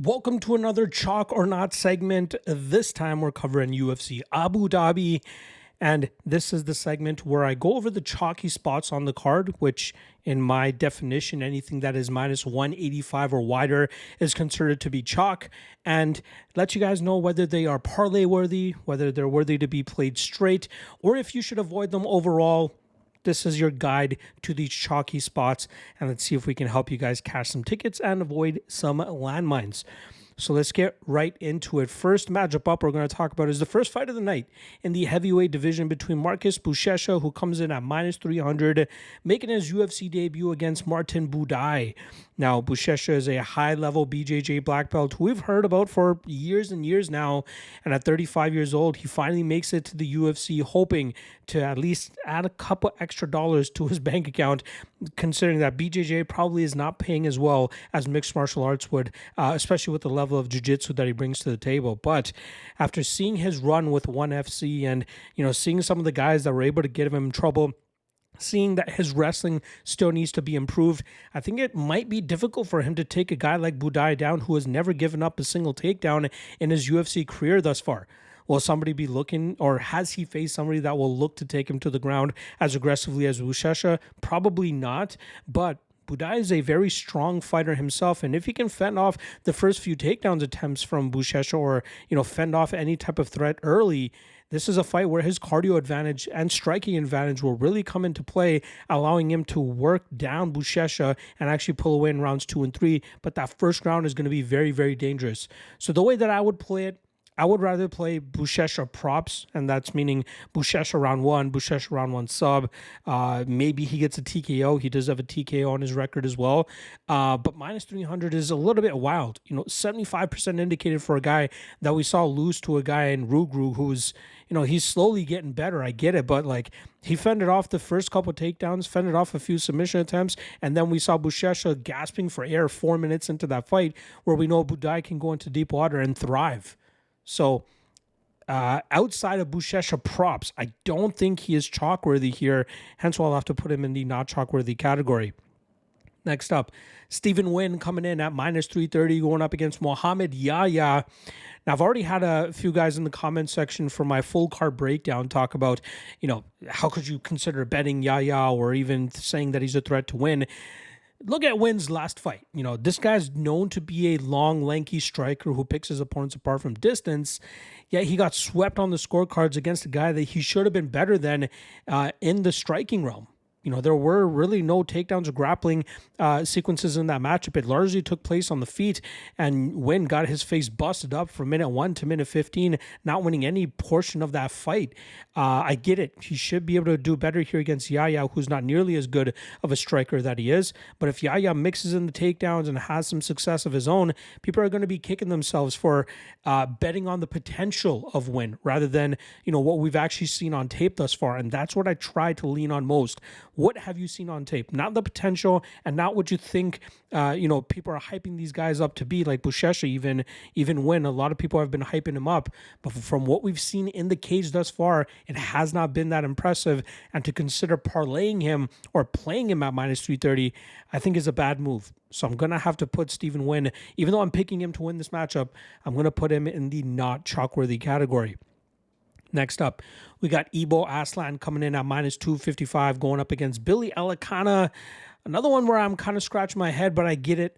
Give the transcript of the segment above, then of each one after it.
Welcome to another Chalk or Not segment. This time we're covering UFC Abu Dhabi. And this is the segment where I go over the chalky spots on the card, which in my definition, anything that is minus 185 or wider is considered to be chalk, and let you guys know whether they are parlay worthy, whether they're worthy to be played straight, or if you should avoid them overall. This is your guide to these chalky spots, and let's see if we can help you guys cash some tickets and avoid some landmines. So let's get right into it. First matchup up we're going to talk about is the first fight of the night in the heavyweight division between Marcus Buchecha, who comes in at minus 300, making his UFC debut against Martin Buday. Now, Buchecha is a high-level BJJ black belt who we've heard about for years and years now, and at 35 years old, he finally makes it to the UFC, hoping to at least add a couple extra dollars to his bank account, considering that BJJ probably is not paying as well as mixed martial arts would, especially with the level of jiu-jitsu that he brings to the table. But after seeing his run with ONE FC and, seeing some of the guys that were able to get him in trouble, seeing that his wrestling still needs to be improved, I think it might be difficult for him to take a guy like Buday down, who has never given up a single takedown in his UFC career thus far. Will somebody be looking, or has he faced somebody that will look to take him to the ground as aggressively as Buchecha? Probably not, but Buday is a very strong fighter himself, and if he can fend off the first few takedowns attempts from Buchecha, or fend off any type of threat early, this is a fight where his cardio advantage and striking advantage will really come into play, allowing him to work down Buchecha and actually pull away in rounds 2 and 3. But that first round is going to be very, very dangerous. So the way that I would play it, I would rather play Buchecha props, and that's meaning Buchecha round 1, Buchecha round 1 sub. Maybe he gets a TKO. He does have a TKO on his record as well. But minus 300 is a little bit wild. 75% indicated for a guy that we saw lose to a guy in Rugru who's, he's slowly getting better. I get it, but he fended off the first couple takedowns, fended off a few submission attempts, and then we saw Buchecha gasping for air 4 minutes into that fight, where we know Buday can go into deep water and thrive. So outside of Buchecha props, I don't think he is chalk-worthy here. Hence why I'll have to put him in the not chalk-worthy category. Next up, Stephen Nguyen coming in at minus 330, going up against Mohamed Yahya. Now, I've already had a few guys in the comment section for my full card breakdown talk about, how could you consider betting Yahya, or even saying that he's a threat to win. Look at Nguyen's last fight. This guy's known to be a long, lanky striker who picks his opponents apart from distance, yet he got swept on the scorecards against a guy that he should have been better than in the striking realm. There were really no takedowns or grappling sequences in that matchup. It largely took place on the feet, and Nguyen got his face busted up from minute 1 to minute 15, not winning any portion of that fight. I get it. He should be able to do better here against Yahya, who's not nearly as good of a striker that he is. But if Yahya mixes in the takedowns and has some success of his own, people are going to be kicking themselves for betting on the potential of Nguyen rather than, what we've actually seen on tape thus far. And that's what I try to lean on most. What have you seen on tape? Not the potential, and not what you think, people are hyping these guys up to be, like Buchecha, even when a lot of people have been hyping him up. But from what we've seen in the cage thus far, it has not been that impressive. And to consider parlaying him or playing him at minus 330, I think is a bad move. So I'm going to have to put Stephen Nguyen, even though I'm picking him to win this matchup, I'm going to put him in the not chalk-worthy category. Next up, we got Aslan coming in at minus 255, going up against Billy Elekana. Another one where I'm kind of scratching my head, but I get it.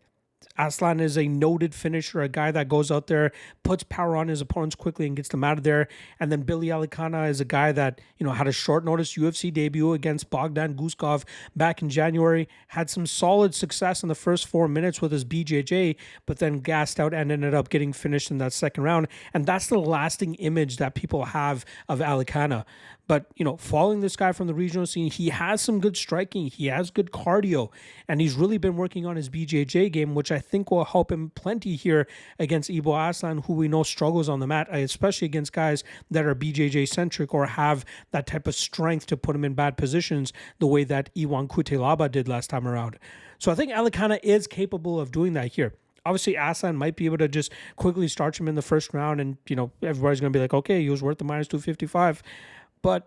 Aslan is a noted finisher, a guy that goes out there, puts power on his opponents quickly and gets them out of there. And then Billy Elekana is a guy that, had a short notice UFC debut against Bogdan Guskov back in January, had some solid success in the first 4 minutes with his BJJ, but then gassed out and ended up getting finished in that second round. And that's the lasting image that people have of Elekana. But, following this guy from the regional scene, he has some good striking, he has good cardio, and he's really been working on his BJJ game, which I think will help him plenty here against Aslan, who we know struggles on the mat, especially against guys that are BJJ-centric or have that type of strength to put him in bad positions the way that Iwan Kutelaba did last time around. So I think Elekana is capable of doing that here. Obviously, Aslan might be able to just quickly starch him in the first round, and, everybody's going to be like, okay, he was worth the minus 255. But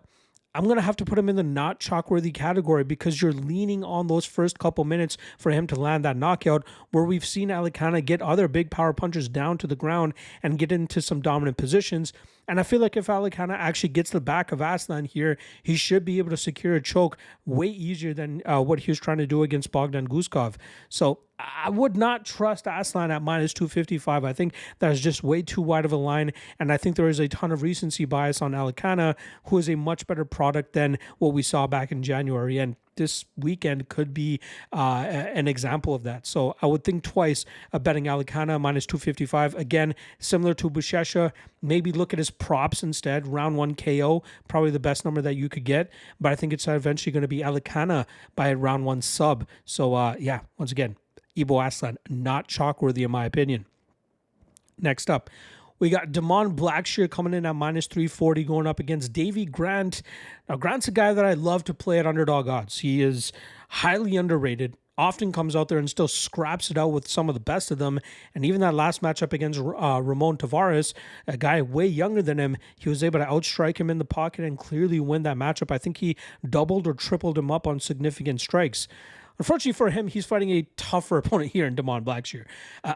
I'm going to have to put him in the not chalk-worthy category because you're leaning on those first couple minutes for him to land that knockout, where we've seen Elekana get other big power punchers down to the ground and get into some dominant positions. And I feel like if Elekana actually gets the back of Aslan here, he should be able to secure a choke way easier than what he was trying to do against Bogdan Guskov. So I would not trust Aslan at minus 255. I think that is just way too wide of a line. And I think there is a ton of recency bias on Elekana, who is a much better product than what we saw back in January. And this weekend could be an example of that. So I would think twice of betting Elekana minus 255. Again, similar to Buchecha, maybe look at his props instead. Round 1 KO, probably the best number that you could get. But I think it's eventually going to be Elekana by a round 1 sub. So yeah, once again, Ibo Aslan, not chalk-worthy in my opinion. Next up, we got Blackshear coming in at minus 340 going up against Davy Grant. Now, Grant's a guy that I love to play at underdog odds. He is highly underrated, often comes out there and still scraps it out with some of the best of them. And even that last matchup against Ramon Tavares, a guy way younger than him, he was able to outstrike him in the pocket and clearly win that matchup. I think he doubled or tripled him up on significant strikes. Unfortunately for him, he's fighting a tougher opponent here in Blackshear.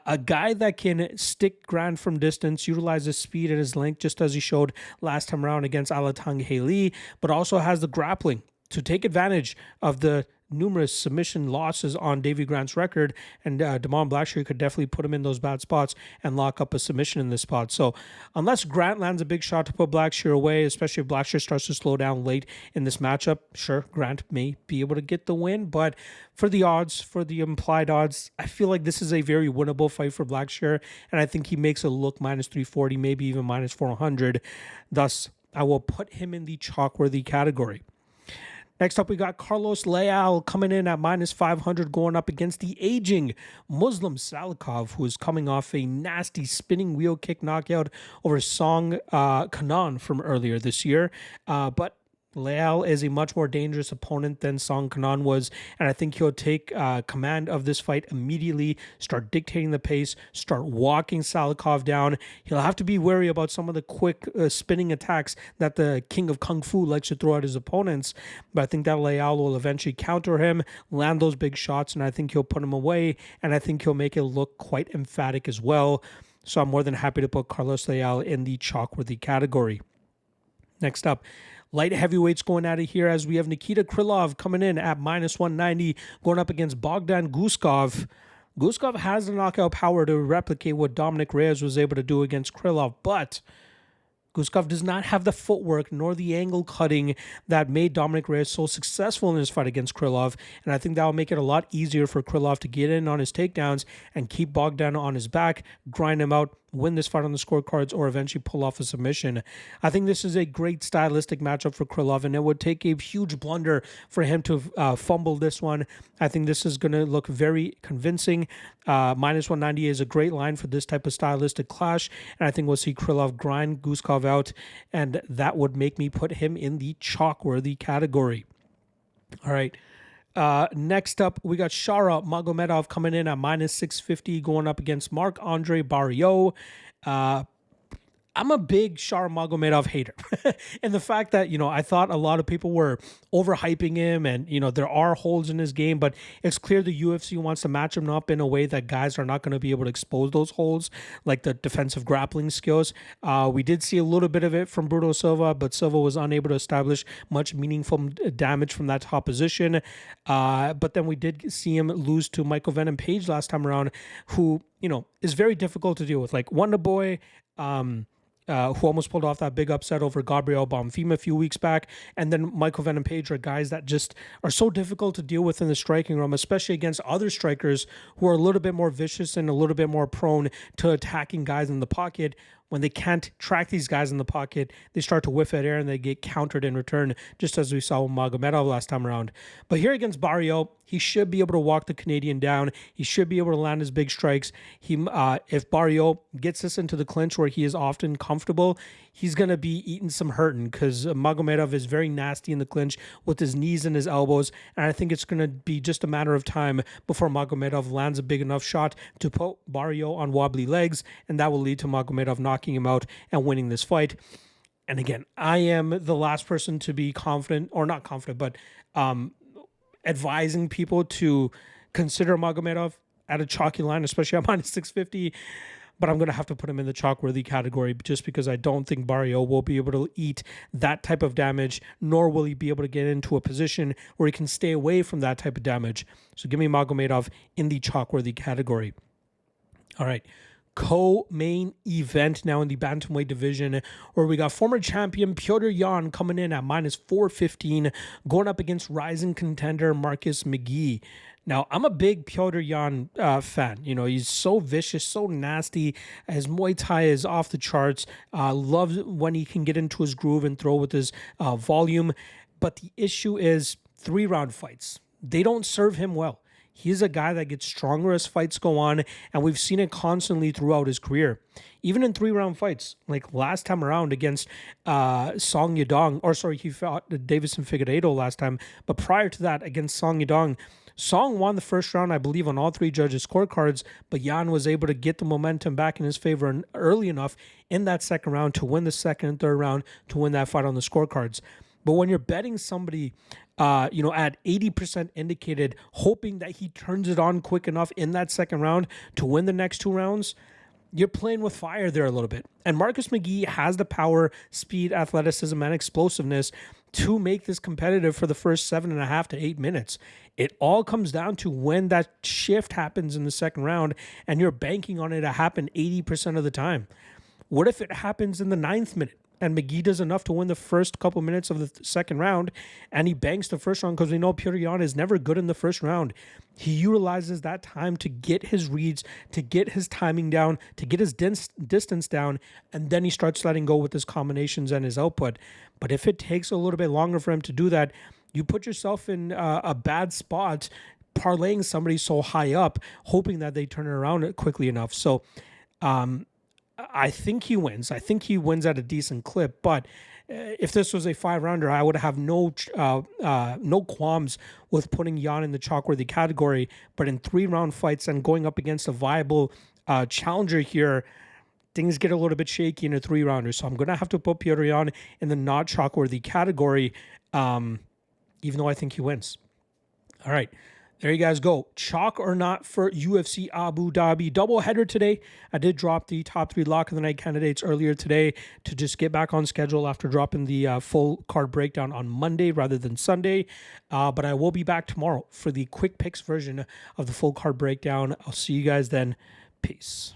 A guy that can stick Grant from distance, utilize his speed and his length, just as he showed last time around against Alatang Haley, but also has the grappling to take advantage of the numerous submission losses on Davy Grant's record, and Blackshear could definitely put him in those bad spots and lock up a submission in this spot. So unless Grant lands a big shot to put Blackshear away, especially if Blackshear starts to slow down late in this matchup, sure, Grant may be able to get the win, but for the odds, for the implied odds, I feel like this is a very winnable fight for Blackshear, and I think he makes it look minus 340, maybe even minus 400. Thus, I will put him in the chalk-worthy category. Next up, we got Carlos Leal coming in at minus 500 going up against the aging Muslim Salikhov, who is coming off a nasty spinning wheel kick knockout over Song Kanan from earlier this year. But Leal is a much more dangerous opponent than Song Kanan was, and I think he'll take command of this fight immediately, start dictating the pace, start walking Salikhov down. He'll have to be wary about some of the quick spinning attacks that the king of Kung Fu likes to throw at his opponents, but I think that Leal will eventually counter him, land those big shots, and I think he'll put him away, and I think he'll make it look quite emphatic as well. So I'm more than happy to put Carlos Leal in the chalk-worthy category. Next up, light heavyweights going at it here as we have Nikita Krylov coming in at minus 190 going up against Bogdan Guskov. Guskov has the knockout power to replicate what Dominic Reyes was able to do against Krylov, but Guskov does not have the footwork nor the angle cutting that made Dominic Reyes so successful in his fight against Krylov, and I think that will make it a lot easier for Krylov to get in on his takedowns and keep Bogdan on his back, grind him out, win this fight on the scorecards, or eventually pull off a submission. I think this is a great stylistic matchup for Krylov, and it would take a huge blunder for him to fumble this one. I think this is going to look very convincing. Minus 190 is a great line for this type of stylistic clash, and I think we'll see Krylov grind Guskov out, and that would make me put him in the chalk-worthy category. All right. Next up, we got Shara Magomedov coming in at minus 650 going up against Marc-Andre Barriault. I'm a big Shara Magomedov hater. And the fact that, I thought a lot of people were overhyping him and, there are holes in his game, but it's clear the UFC wants to match him up in a way that guys are not going to be able to expose those holes, like the defensive grappling skills. We did see a little bit of it from Bruno Silva, but Silva was unable to establish much meaningful damage from that top position. But then we did see him lose to Michael Venom Page last time around, who, is very difficult to deal with. Like Wonder Boy, who almost pulled off that big upset over Gabriel Bonfim a few weeks back, and then Michael Venom Page are guys that just are so difficult to deal with in the striking room, especially against other strikers who are a little bit more vicious and a little bit more prone to attacking guys in the pocket. When they can't track these guys in the pocket, they start to whiff at air and they get countered in return, just as we saw with Magomedov last time around. But here against Barriault, he should be able to walk the Canadian down. He should be able to land his big strikes. If Barriault gets us into the clinch where he is often comfortable, he's going to be eating some hurting because Magomedov is very nasty in the clinch with his knees and his elbows. And I think it's going to be just a matter of time before Magomedov lands a big enough shot to put Barriault on wobbly legs, and that will lead to Magomedov knocking him out and winning this fight. And again, I am the last person to be confident, or not confident, but advising people to consider Magomedov at a chalky line, especially at minus 650. But I'm going to have to put him in the chalk-worthy category just because I don't think Barriault will be able to eat that type of damage, nor will he be able to get into a position where he can stay away from that type of damage. So give me Magomedov in the chalk-worthy category. All right. Co-main event now in the bantamweight division, where we got former champion Petr Yan coming in at minus 415, going up against rising contender Marcus McGhee. Now, I'm a big Petr Yan fan. You know, he's so vicious, so nasty. His Muay Thai is off the charts. Loves when he can get into his groove and throw with his volume. But the issue is 3-round fights. They don't serve him well. He's a guy that gets stronger as fights go on, and we've seen it constantly throughout his career. Even in 3-round fights, like last time around against Song Yadong, or sorry, he fought Davison Figueiredo last time, but prior to that against Song Yadong, Song won the first round, I believe, on all 3 judges' scorecards, but Yan was able to get the momentum back in his favor early enough in that second round to win the second and third round to win that fight on the scorecards. But when you're betting somebody, at 80% indicated, hoping that he turns it on quick enough in that second round to win the next 2 rounds, you're playing with fire there a little bit. And Marcus McGhee has the power, speed, athleticism, and explosiveness to make this competitive for the first 7.5 to 8 minutes. It all comes down to when that shift happens in the second round, and you're banking on it to happen 80% of the time. What if it happens in the 9th minute? And McGhee does enough to win the first couple minutes of the second round, and he banks the first round because we know Petr Yan is never good in the first round. He utilizes that time to get his reads, to get his timing down, to get his distance down, and then he starts letting go with his combinations and his output. But if it takes a little bit longer for him to do that, you put yourself in a bad spot parlaying somebody so high up, hoping that they turn it around quickly enough. So, I think he wins. I think he wins at a decent clip. But if this was a 5-rounder, I would have no qualms with putting Yan in the chalk-worthy category. But in 3-round fights and going up against a viable challenger here, things get a little bit shaky in a 3-rounder. So I'm going to have to put Petr Yan in the not chalk-worthy category, even though I think he wins. All right. There you guys go. Chalk or not for UFC Abu Dhabi. Doubleheader today. I did drop the top 3 lock of the night candidates earlier today to just get back on schedule after dropping the full card breakdown on Monday rather than Sunday. But I will be back tomorrow for the quick picks version of the full card breakdown. I'll see you guys then. Peace.